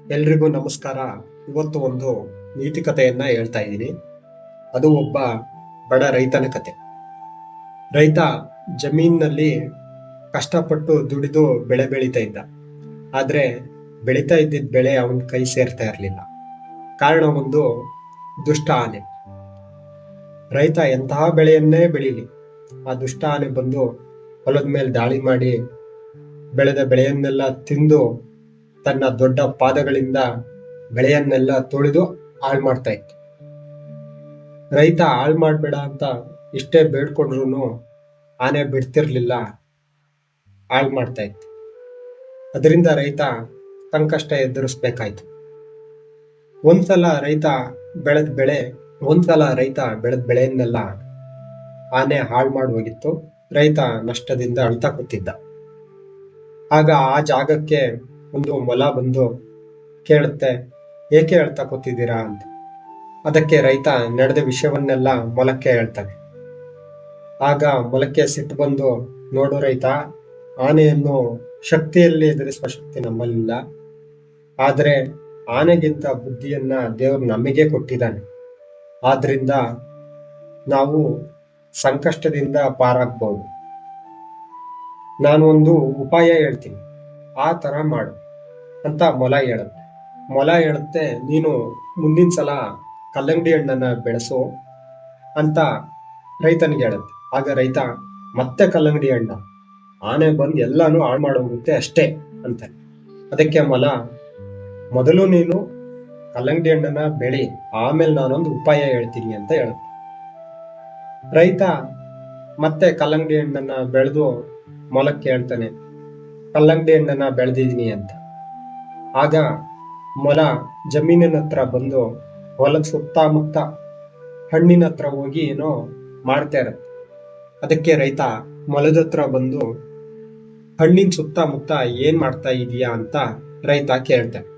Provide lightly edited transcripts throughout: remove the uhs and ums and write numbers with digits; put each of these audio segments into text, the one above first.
ಎಲ್ರಿಗೂ ನಮಸ್ಕಾರ. ಇವತ್ತು ಒಂದು ನೀತಿ ಕಥೆಯನ್ನ ಹೇಳ್ತಾ ಇದ್ದೀನಿ. ಅದು ಒಬ್ಬ ಬಡ ರೈತನ ಕತೆ. ರೈತ ಜಮೀನಿನಲ್ಲಿ ಕಷ್ಟಪಟ್ಟು ದುಡಿದು ಬೆಳೆ ಬೆಳೀತಾ ಇದ್ದ. ಆದ್ರೆ ಬೆಳೀತಾ ಇದ್ದಿದ್ದ ಬೆಳೆ ಅವನ ಕೈ ಸೇರ್ತಾ ಇರಲಿಲ್ಲ. ಕಾರಣ ಒಂದು ದುಷ್ಟ ಆನೆ. ರೈತ ಎಂತಹ ಬೆಳೆಯನ್ನೇ ಬೆಳೀಲಿ, ಆ ದುಷ್ಟ ಆನೆ ಬಂದು ಹೊಲದ ಮೇಲೆ ದಾಳಿ ಮಾಡಿ ಬೆಳೆದ ಬೆಳೆಯನ್ನೆಲ್ಲ ತಿಂದು ತನ್ನ ದೊಡ್ಡ ಪಾದಗಳಿಂದ ಬೆಳೆಯನ್ನೆಲ್ಲ ತುಳಿದು ಹಾಳು ಮಾಡ್ತಾ ಇತ್ತು. ರೈತ ಹಾಳು ಮಾಡ್ಬೇಡ ಅಂತ ಇಷ್ಟೇ ಬೇಡ್ಕೊಂಡ್ರು ಆನೆ ಬಿಡ್ತಿರ್ಲಿಲ್ಲ, ಹಾಳು ಮಾಡ್ತಾ ಇತ್ತು. ಅದರಿಂದ ರೈತ ಸಂಕಷ್ಟ ಎದುರಿಸ್ಬೇಕಾಯ್ತು. ಒಂದ್ಸಲ ರೈತ ಬೆಳೆದ ಬೆಳೆಯನ್ನೆಲ್ಲ ಆನೆ ಹಾಳು ಮಾಡಿ ಹೋಗಿತ್ತು. ರೈತ ನಷ್ಟದಿಂದ ಅಳ್ತಾ ಕೂತಿದ್ದ. ಆಗ ಆ ಜಾಗಕ್ಕೆ ಒಂದು ಮೊಲ ಬಂದು ಕೇಳುತ್ತೆ, ಏಕೆ ಹೇಳ್ತಾ ಕೂತಿದ್ದೀರಾ ಅಂತ. ಅದಕ್ಕೆ ರೈತ ನಡೆದ ವಿಷಯವನ್ನೆಲ್ಲ ಮೊಲಕ್ಕೆ ಹೇಳ್ತಾನೆ. ಆಗ ಮೊಲಕ್ಕೆ ಸಿಟ್ಟು ಬಂದು, ನೋಡು ರೈತ, ಆನೆಯನ್ನು ಶಕ್ತಿಯಲ್ಲಿ ಎದುರಿಸುವ ಶಕ್ತಿ ನಮ್ಮಲ್ಲಿಲ್ಲ. ಆದ್ರೆ ಆನೆಗಿಂತ ಬುದ್ಧಿಯನ್ನ ದೇವರು ನಮಗೆ ಕೊಟ್ಟಿದ್ದಾನೆ. ಆದ್ರಿಂದ ನಾವು ಸಂಕಷ್ಟದಿಂದ ಪಾರಾಗ್ಬಹುದು. ನಾನು ಒಂದು ಉಪಾಯ ಹೇಳ್ತೀನಿ, ಆ ತರ ಮಾಡು ಅಂತ ಮೊಲ ಹೇಳುತ್ತೆ, ನೀನು ಮುಂದಿನ ಸಲ ಕಲ್ಲಂಗಡಿ ಹಣ್ಣನ್ನ ಬೆಳೆಸು ಅಂತ ರೈತನಿಗೆ ಹೇಳುತ್ತೆ. ಆಗ ರೈತ ಮತ್ತೆ ಕಲ್ಲಂಗಡಿ ಹಣ್ಣ, ಆನೆ ಬಂದು ಎಲ್ಲಾನು ಹಾಳು ಮಾಡೋಗುತ್ತೆ ಅಷ್ಟೇ ಅಂತ. ಅದಕ್ಕೆ ಮೊಲ, ಮೊದಲು ನೀನು ಕಲ್ಲಂಗಡಿ ಹಣ್ಣನ್ನ ಬೆಳಿ, ಆಮೇಲೆ ನಾನೊಂದು ಉಪಾಯ ಹೇಳ್ತೀನಿ ಅಂತ ಹೇಳುತ್ತೆ. ರೈತ ಮತ್ತೆ ಕಲ್ಲಂಗಡಿ ಹಣ್ಣನ್ನ ಬೆಳೆದು ಮೊಲಕ್ಕೆ ಹೇಳ್ತಾನೆ, ಕಲ್ಲಂಗಡಿ ಹಣ್ಣನ್ನ ಬೆಳೆದಿದ್ದೀನಿ ಅಂತ. ಆಗ ಮೊಲ ಜಮೀನಿನ ಹತ್ರ ಬಂದು ಹೊಲದ ಸುತ್ತಮುತ್ತ ಹಣ್ಣಿನ ಹತ್ರ ಹೋಗಿ ಏನೋ ಮಾಡ್ತಾ ಇರತ್ತೆ. ಅದಕ್ಕೆ ರೈತ ಮೊಲದ ಹತ್ರ ಬಂದು, ಹಣ್ಣಿನ ಸುತ್ತಮುತ್ತ ಏನ್ ಮಾಡ್ತಾ ಇದೀಯಾ ಅಂತ ರೈತ ಕೇಳ್ತಾನೆ.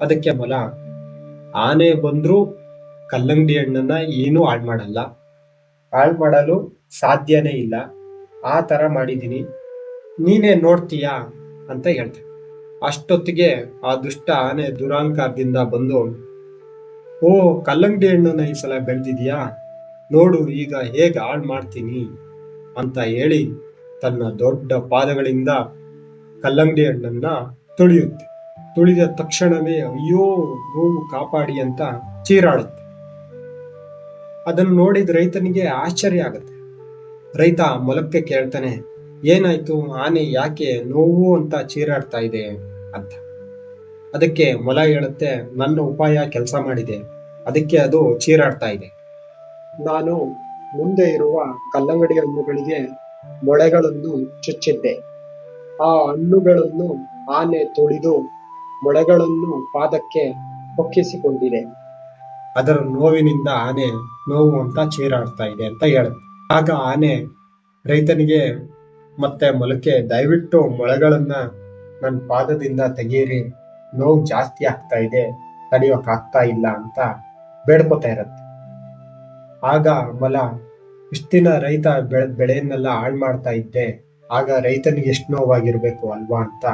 ಅದಕ್ಕೆ ಮೊಲ, ಆನೆ ಬಂದ್ರು ಕಲ್ಲಂಗಡಿ ಹಣ್ಣನ್ನ ಏನೂ ಹಾಳು ಮಾಡಲು ಸಾಧ್ಯನೇ ಇಲ್ಲ, ಆ ತರ ಮಾಡಿದೀನಿ, ನೀನೇ ನೋಡ್ತೀಯಾ ಅಂತ ಹೇಳ್ತಾನೆ. ಅಷ್ಟೊತ್ತಿಗೆ ಆ ದುಷ್ಟ ಆನೆ ದುರಹಂಕಾರದಿಂದ ಬಂದು, ಓ, ಕಲ್ಲಂಗಡಿ ಹಣ್ಣನ್ನ ಈ ಸಲ ಬೆಳೆದಿದ್ಯಾ, ನೋಡು ಈಗ ಹೇಗೆ ಹಾಳು ಮಾಡ್ತೀನಿ ಅಂತ ಹೇಳಿ ತನ್ನ ದೊಡ್ಡ ಪಾದಗಳಿಂದ ಕಲ್ಲಂಗಡಿ ಹಣ್ಣನ್ನ ತುಳಿಯುತ್ತೆ. ತುಳಿದ ತಕ್ಷಣವೇ ಅಯ್ಯೋ ನೋವು ಕಾಪಾಡಿ ಅಂತ ಚೀರಾಡುತ್ತೆ. ಅದನ್ನು ನೋಡಿದ ರೈತನಿಗೆ ಆಶ್ಚರ್ಯ ಆಗುತ್ತೆ. ರೈತ ಮೊಲಕ್ಕೆ ಕೇಳ್ತಾನೆ, ಏನಾಯ್ತು, ಆನೆ ಯಾಕೆ ನೋವು ಅಂತ ಚೀರಾಡ್ತಾ ಇದೆ ಅಂತ. ಅದಕ್ಕೆ ಮೊಲ ಹೇಳುತ್ತೆ, ನನ್ನ ಉಪಾಯ ಕೆಲಸ ಮಾಡಿದೆ, ಅದಕ್ಕೆ ಅದು ಚೀರಾಡ್ತಾ ಇದೆ. ನಾನು ಮುಂದೆ ಇರುವ ಕಲ್ಲಂಗಡಿ ಹಣ್ಣುಗಳಿಗೆ ಮೊಳೆಗಳನ್ನು ಚುಚ್ಚಿದ್ದೆ. ಆ ಹಣ್ಣುಗಳನ್ನು ಆನೆ ತುಳಿದು ಮೊಳೆಗಳನ್ನು ಪಾದಕ್ಕೆ ಹೊಕ್ಕಿಸಿಕೊಂಡಿದೆ. ಅದರ ನೋವಿನಿಂದ ಆನೆ ನೋವು ಅಂತ ಚೀರಾಡ್ತಾ ಇದೆ ಅಂತ ಹೇಳುತ್ತೆ. ಆಗ ಆನೆ ರೈತನಿಗೆ ಮತ್ತೆ ಮೊಲಕ್ಕೆ, ದಯವಿಟ್ಟು ಮೊಳೆಗಳನ್ನ ನನ್ನ ಪಾದದಿಂದ ತೆಗೀರಿ, ನೋವು ಜಾಸ್ತಿ ಆಗ್ತಾ ಇದೆ, ತಡೆಯೋಕ್ ಆಗ್ತಾ ಇಲ್ಲ ಅಂತ ಬೇಡ್ಕೋತಾ ಇರತ್ತೆ. ಆಗ ಮೊಲ, ಇಷ್ಟ ದಿನ ರೈತ ಬೆಳೆಯನ್ನೆಲ್ಲ ಹಾಳು ಮಾಡ್ತಾ ಇದ್ದೆ, ಆಗ ರೈತನಿಗೆ ಎಷ್ಟು ನೋವಾಗಿರ್ಬೇಕು ಅಲ್ವಾ ಅಂತ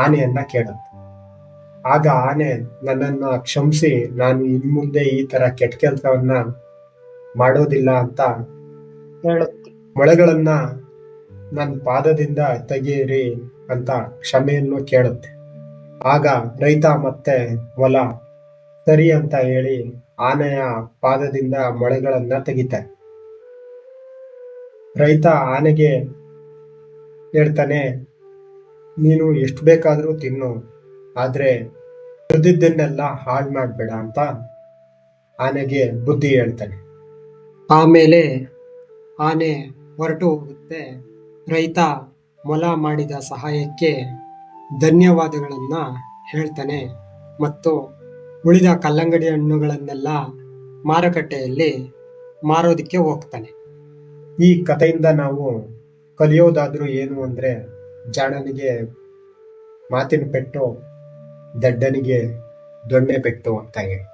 ಆನೆಯನ್ನ ಕೇಳುತ್ತೆ. ಆಗ ಆನೆ, ನನ್ನನ್ನ ಕ್ಷಮಿಸಿ, ನಾನು ಇನ್ಮುಂದೆ ಈ ತರ ಕೆಟ್ಟ ಕೆಲಸವನ್ನ ಮಾಡೋದಿಲ್ಲ ಅಂತ ಹೇಳುತ್ತೆ. ಮೊಳೆಗಳನ್ನ ನನ್ನ ಪಾದದಿಂದ ತೆಗೀರಿ ಅಂತ ಕ್ಷಮೆಯನ್ನು ಕೇಳುತ್ತೆ. ಆಗ ರೈತ ಮತ್ತೆ ಮೊಲ ಸರಿ ಅಂತ ಹೇಳಿ ಆನೆಯ ಪಾದದಿಂದ ಮೊಳೆಗಳನ್ನ ತೆಗಿತಾರೆ. ರೈತ ಆನೆಗೆ ಹೇಳ್ತಾನೆ, ನೀನು ಎಷ್ಟು ಬೇಕಾದ್ರೂ ತಿನ್ನು, ಆದ್ರೆ ಉಳಿದಿದ್ದನ್ನೆಲ್ಲ ಹಾಳು ಮಾಡ್ಬೇಡ ಅಂತ ಆನೆಗೆ ಬುದ್ಧಿ ಹೇಳ್ತಾನೆ. ಆಮೇಲೆ ಆನೆ ಹೊರಟು ಹೋಗುತ್ತೆ. ರೈತ ಮೊಲ ಮಾಡಿದ ಸಹಾಯಕ್ಕೆ ಧನ್ಯವಾದಗಳನ್ನ ಹೇಳ್ತಾನೆ ಮತ್ತು ಉಳಿದ ಕಲ್ಲಂಗಡಿ ಹಣ್ಣುಗಳನ್ನೆಲ್ಲ ಮಾರುಕಟ್ಟೆಯಲ್ಲಿ ಮಾರೋದಿಕ್ಕೆ ಹೋಗ್ತಾನೆ. ಈ ಕಥೆಯಿಂದ ನಾವು ಕಲಿಯೋದಾದ್ರೂ ಏನು ಅಂದ್ರೆ, ಜಾಣನಿಗೆ ಮಾತಿನ ಪೆಟ್ಟು, ದಡ್ಡನಿಗೆ ದೊಣ್ಣೆ ಪೆಟ್ಟು ಅಂತ ಹೇಳಿ.